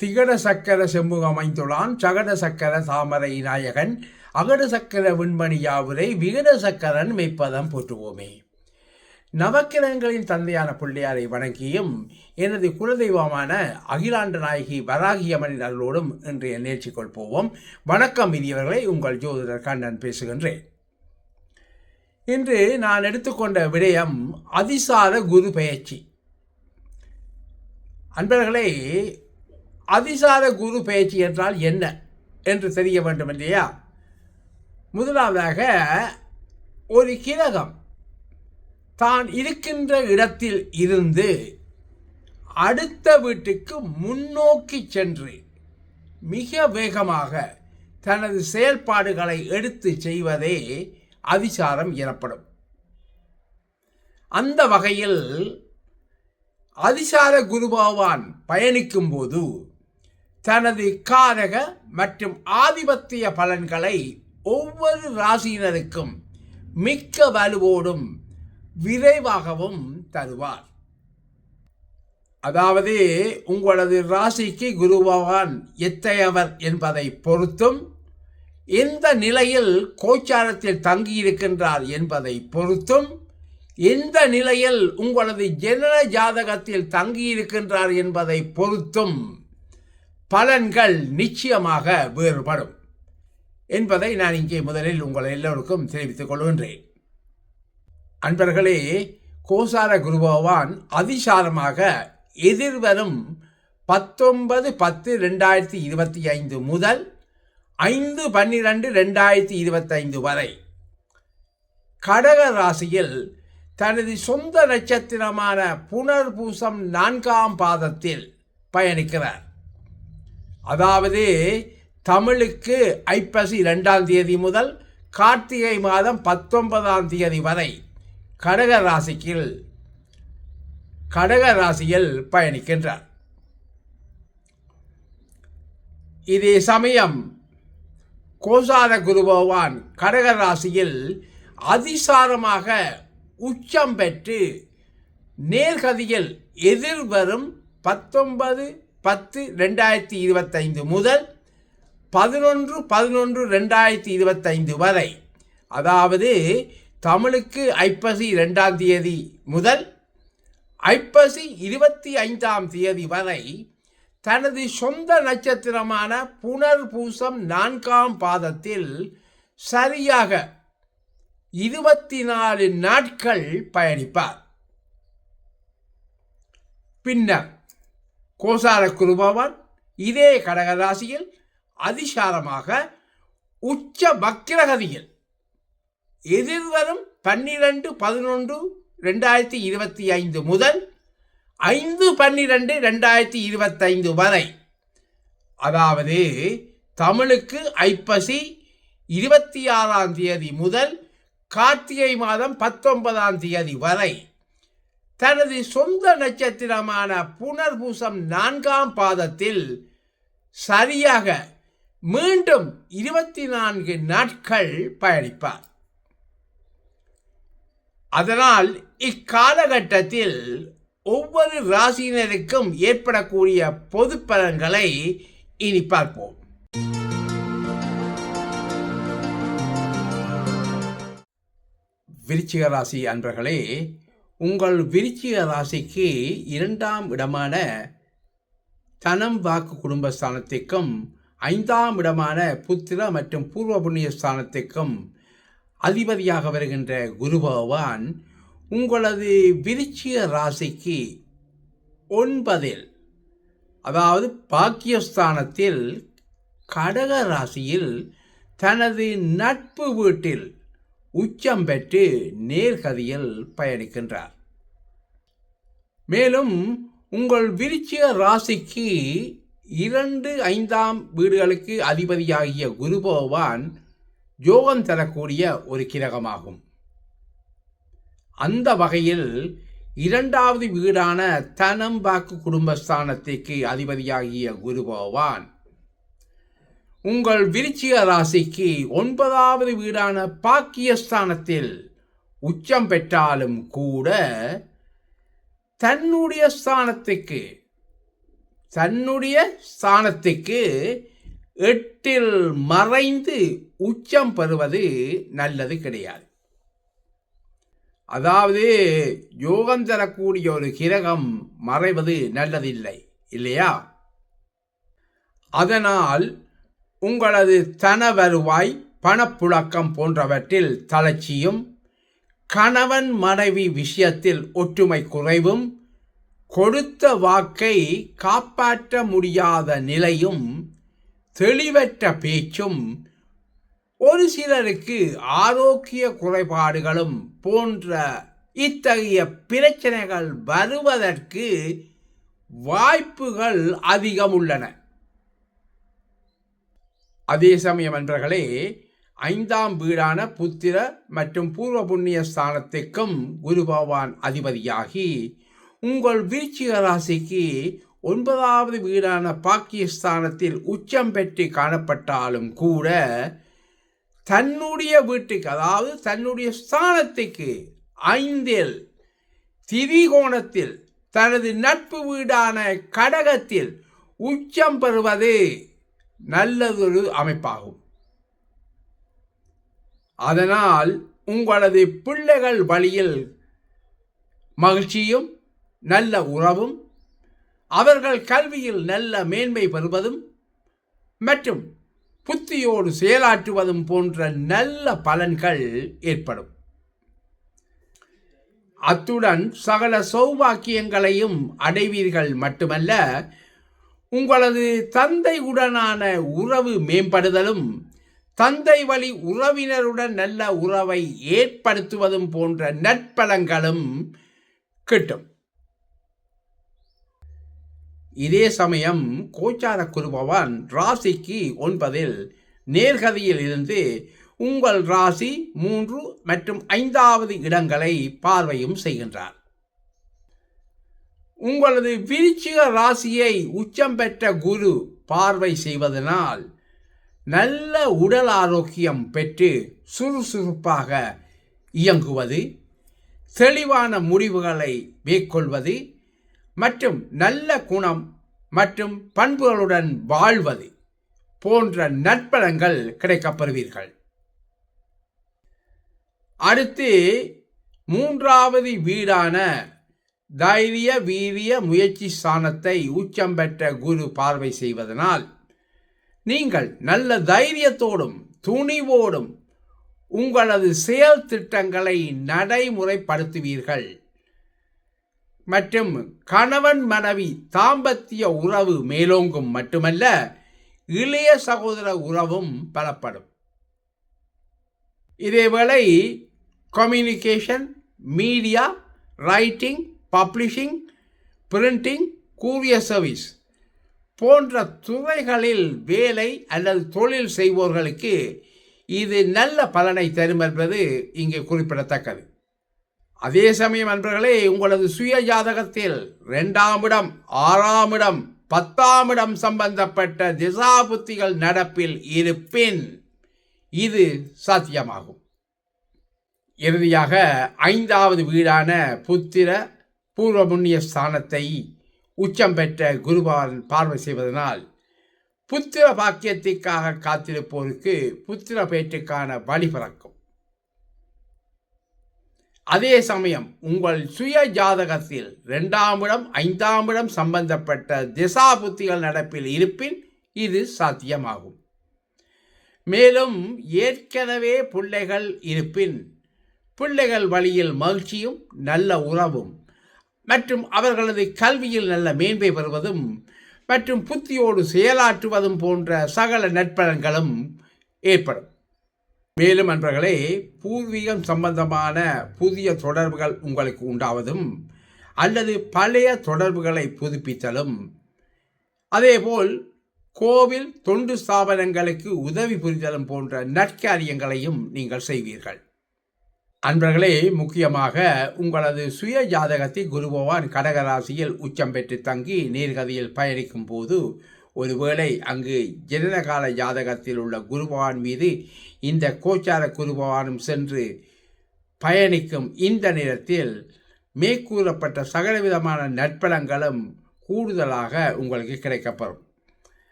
திகட சக்கர செம்புக அமைந்துள்ளான் சகட சக்கர தாமரை நாயகன் அகட சக்கர விண்மணி யாவுரை விகட சக்கரன் மெய்ப்பதம் போற்றுவோமே. நவக்கிரகங்களின் தந்தையான பிள்ளையாரை வணங்கியும் எனது குலதெய்வமான அகிலாண்ட நாயகி வராகியம்மனின் அருளோடும் இன்றைய நிகழ்ச்சிக்குள் போவோம். வணக்கம் இனியவர்களை, உங்கள் ஜோதிடர் கண்ணன் பேசுகின்றேன். இன்று நான் எடுத்துக்கொண்ட விடயம் அதிசார குரு பெயர்ச்சி. அன்பர்களே, அதிசார குரு பெயர்ச்சி என்றால் என்ன என்று தெரிய வேண்டும் இல்லையா? முதலாவதாக, ஒரு கிரகம் தான் இருக்கின்ற இடத்தில் இருந்து அடுத்த வீட்டுக்கு முன்னோக்கி சென்று மிக வேகமாக தனது செயல்பாடுகளை எடுத்து செய்வதே அதிசாரம் எனப்படும். அந்த வகையில் அதிசார குரு பகவான் பயணிக்கும் போது தனது காரக மற்றும் ஆதிபத்திய பலன்களை ஒவ்வொரு ராசியினருக்கும் மிக்க வலுவோடும் விரைவாகவும் தருவார். அதாவது, உங்களது ராசிக்கு குரு பகவான் எத்தகையவர் என்பதை பொறுத்தும், எந்த நிலையில் கோச்சாரத்தில் தங்கியிருக்கின்றார் என்பதை பொறுத்தும், எந்த நிலையில் உங்களது ஜனன ஜாதகத்தில் தங்கியிருக்கின்றார் என்பதை பொறுத்தும் பலன்கள் நிச்சயமாக வேறுபடும் என்பதை நான் இங்கே முதலில் உங்கள் எல்லோருக்கும் தெரிவித்துக் கொள்கின்றேன். அன்பர்களே, கோசார குரு பகவான் அதிசாரமாக எதிர்வரும் 19/10/2025 முதல் 5/12/2025 வரை கடக ராசியில் தனது சொந்த நட்சத்திரமான புனர்பூசம் 4ஆம் பாதத்தில் பயணிக்கிறார். அதாவது, தமிழுக்கு ஐப்பசி 2ஆம் தேதி முதல் கார்த்திகை மாதம் 19ஆம் தேதி வரை கடக ராசியில் பயணிக்கின்றார். இதே சமயம் கோசார குரு பகவான் கடக ராசியில் அதிசாரமாக உச்சம் பெற்று நேர்கதியில் எதிர்வரும் 19/10/2025 முதல் 11/11/2025 வரை, அதாவது தமிழுக்கு ஐப்பசி 2ஆம் தேதி முதல் ஐப்பசி 25ஆம் தேதி வரை தனது சொந்த நட்சத்திரமான புனர்பூசம் 4ஆம் பாதத்தில் சரியாக 24 நாட்கள் பயணிப்பார். பின்னர் கோசார குரு பகவான் இதே கடகராசியில் அதிசாரமாக உச்ச வக்கிரகதியில் எதிர்வரும் 12/11/2025 முதல் 5/12/2025 வரை, அதாவது தமிழுக்கு ஐப்பசி 26ஆம் தேதி முதல் கார்த்திகை மாதம் 19ஆம் தேதி வரை தனது சொந்த நட்சத்திரமான புனர்பூசம் 4ஆம் பாதத்தில் சரியாக மீண்டும் 24 நாட்கள் பயணிப்பார். அதனால் இக்காலகட்டத்தில் ஒவ்வொரு ராசியினருக்கும் ஏற்படக்கூடிய பொது பலன்களை இனி பார்ப்போம். விருச்சிக ராசி அன்பர்களே, உங்கள் விருச்சிக ராசிக்கு 2ஆம் இடமான தனம் வாக்கு குடும்பஸ்தானத்திற்கும் 5ஆம் இடமான புத்திர மற்றும் பூர்வ புண்ணிய ஸ்தானத்திற்கும் அதிபதியாக வருகின்ற குரு பகவான் உங்களது விருச்சிக ராசிக்கு 9ல், அதாவது பாக்கியஸ்தானத்தில் கடக ராசியில் தனது நட்பு வீட்டில் உச்சம் பெற்று நேர்கதியில் பயணிக்கின்றார். மேலும் உங்கள் விருச்சிக ராசிக்கு 2, 5ஆம் வீடுகளுக்கு அதிபதியாகிய குரு பகவான் யோகம் தரக்கூடிய ஒரு கிரகமாகும். அந்த வகையில் 2வது வீடான தனம் வாக்கு குடும்பஸ்தானத்திற்கு அதிபதியாகிய குரு பகவான் உங்கள் விருச்சிக ராசிக்கு 9வது வீடான பாக்கியஸ்தானத்தில் உச்சம் பெற்றாலும் கூட தன்னுடைய ஸ்தானத்துக்கு தன்னுடைய ஸ்தானத்துக்கு 8ல் மறைந்து உச்சம் பெறுவது நல்லது கிடையாது. அதாவது யோகம் தரக்கூடிய ஒரு கிரகம் மறைவது நல்லதில்லை இல்லையா? அதனால் உங்களது தன வருவாய், பணப்புழக்கம் போன்றவற்றில் தளர்ச்சியும், கணவன் மனைவி விஷயத்தில் ஒற்றுமை குறைவும், கொடுத்த வாக்கை காப்பாற்ற முடியாத நிலையும், தெளிவற்ற பேச்சும், ஒரு சிலருக்கு ஆரோக்கிய குறைபாடுகளும் போன்ற இத்தகைய பிரச்சனைகள் வருவதற்கு வாய்ப்புகள் அதிகம் உள்ளன. அதே சமயம் நண்பர்களே, 5ஆம் வீடான புத்திர மற்றும் பூர்வ புண்ணிய ஸ்தானத்திற்கும் குரு பகவான் அதிபதியாகி உங்கள் விருச்சிக ராசிக்கு 9வது வீடான பாக்கியஸ்தானத்தில் உச்சம் பெற்று காணப்பட்டாலும் கூட தன்னுடைய வீட்டுக்கு, அதாவது தன்னுடைய ஸ்தானத்துக்கு 5ல் திரிகோணத்தில் தனது நட்பு வீடான கடகத்தில் உச்சம் பெறுவது நல்லதொரு அமைப்பாகும். அதனால் உங்களது பிள்ளைகள் வழியில் மகிழ்ச்சியும் நல்ல உறவும், அவர்கள் கல்வியில் நல்ல மேன்மை பெறுவதும் மற்றும் புத்தியோடு செயலாற்றுவதும் போன்ற நல்ல பலன்கள் ஏற்படும். அத்துடன் சகல சௌபாக்கியங்களையும் அடைவீர்கள் மட்டுமல்ல, உங்களது தந்தையுடனான உறவு மேம்படுதலும், தந்தை வழி உறவினருடன் நல்ல உறவை ஏற்படுத்துவதும் போன்ற நற்பலன்களும் கிட்டும். இதே சமயம் கோச்சார குரு பகவான் ராசிக்கு 9ல் நேர்கதியில் இருந்து உங்கள் ராசி 3 மற்றும் 5வது இடங்களை பார்வையும் செய்கின்றார். உங்களது விருச்சிக ராசியை உச்சம் பெற்ற குரு பார்வை செய்வதனால் நல்ல உடல் ஆரோக்கியம் பெற்று சுறுசுறுப்பாக இயங்குவது, தெளிவான முடிவுகளை மேற்கொள்வது மற்றும் நல்ல குணம் மற்றும் பண்புகளுடன் வாழ்வது போன்ற நற்பலன்கள் கிடைக்கப்பெறுவீர்கள். அடுத்து 3வது வீடான தைரிய வீரிய முயற்சி ஸ்தானத்தை உச்சம் பெற்ற குரு பார்வை செய்வதனால் நீங்கள் நல்ல தைரியத்தோடும் துணிவோடும் உங்களது செயல் திட்டங்களை நடைமுறைப்படுத்துவீர்கள் மற்றும் கணவன் மனைவி தாம்பத்திய உறவு மேலோங்கும் மட்டுமல்ல, இளைய சகோதர உறவும் பலப்படும். இதேவேளை communication, media, writing, publishing, printing, courier service போன்ற துறைகளில் வேலை அல்லது தொழில் செய்வோர்களுக்கு இது நல்ல பலனை தரும் என்பது இங்கே குறிப்பிடத்தக்கது. அதே சமயம் நண்பர்களே, உங்களது சுய ஜாதகத்தில் 2ஆம் இடம், 6ஆம் இடம், 10ஆம் இடம் சம்பந்தப்பட்ட திசாபுத்திகள் நடப்பில் இருப்பின் இது சாத்தியமாகும். இறுதியாக 5வது வீடான புத்திர பூர்வ புண்ணிய ஸ்தானத்தை உச்சம் பெற்ற குருபகவான் பார்வை செய்வதனால் புத்திர பாக்கியத்திற்காக காத்திருப்போருக்கு புத்திர பேற்றுக்கான வழி பிறக்கும். அதே சமயம் உங்கள் சுய ஜாதகத்தில் 2ஆம் இடம், 5ஆம் இடம் சம்பந்தப்பட்ட திசாபுத்திகள் நடப்பில் இருப்பின் இது சாத்தியமாகும். மேலும் ஏற்கனவே பிள்ளைகள் இருப்பின் பிள்ளைகள் வழியில் மகிழ்ச்சியும் நல்ல உறவும் மற்றும் அவர்களது கல்வியில் நல்ல மேன்மை பெறுவதும் மற்றும் புத்தியோடு செயலாற்றுவதும் போன்ற சகல நற்பலன்களும் ஏற்படும். மேலும் நண்பர்களே, பூர்வீகம் சம்பந்தமான புதிய தொடர்புகள் உங்களுக்கு உண்டாவதும் அல்லது பழைய தொடர்புகளை புதுப்பித்தலும், அதேபோல் கோவில் தொண்டு ஸ்தாபனங்களுக்கு உதவி புரிதலும் போன்ற நற்காரியங்களையும் நீங்கள் செய்வீர்கள். அன்பர்களே, முக்கியமாக உங்களது சுய ஜாதகத்தில் குரு பகவான் கடகராசியில் உச்சம் பெற்று தங்கி நேர்கதியில் பயணிக்கும் போது ஒருவேளை அங்கு ஜனனகால ஜாதகத்தில் உள்ள குரு பகவான் மீது இந்த கோச்சார குரு பகவானும் சென்று பயணிக்கும் இந்த நேரத்தில் மேற்கூறப்பட்ட சகலவிதமான நற்பலங்களும் கூடுதலாக உங்களுக்கு கிடைக்கப்பெறும்.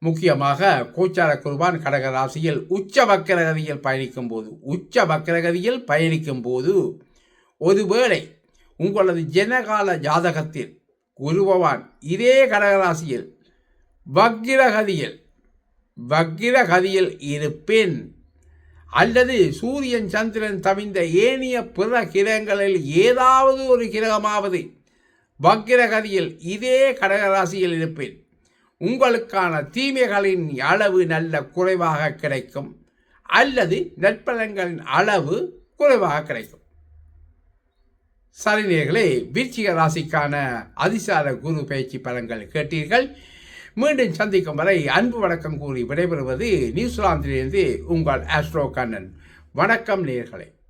முக்கியமாக கோச்சார குருவான் கடக ராசியில் உச்ச வக்கரகதியில் பயணிக்கும் போது ஒருவேளை உங்களது ஜனகால ஜாதகத்தில் குரு பகவான் இதே கடகராசியில் வக்கிரகதியில் இருப்பின் அல்லது சூரியன் சந்திரன் தவிர்ந்த ஏனைய பிற கிரகங்களில் ஏதாவது ஒரு கிரகமாவது வக்கிரகதியில் இதே கடகராசியில் இருப்பின் உங்களுக்கான தீமைகளின் அளவு நல்ல குறைவாக கிடைக்கும் அல்லது நற்பலன்களின் அளவு குறைவாக கிடைக்கும். சரி நேயர்களே, விருச்சிக ராசிக்கான அதிசார குரு பயிற்சி பலன்கள் கேட்டீர்கள். மீண்டும் சந்திக்கும் வரை அன்பு வணக்கம் கூறி விடைபெறுவது நியூசிலாந்திலிருந்து உங்கள் ஆஸ்ட்ரோ கண்ணன். வணக்கம் நேயர்களே.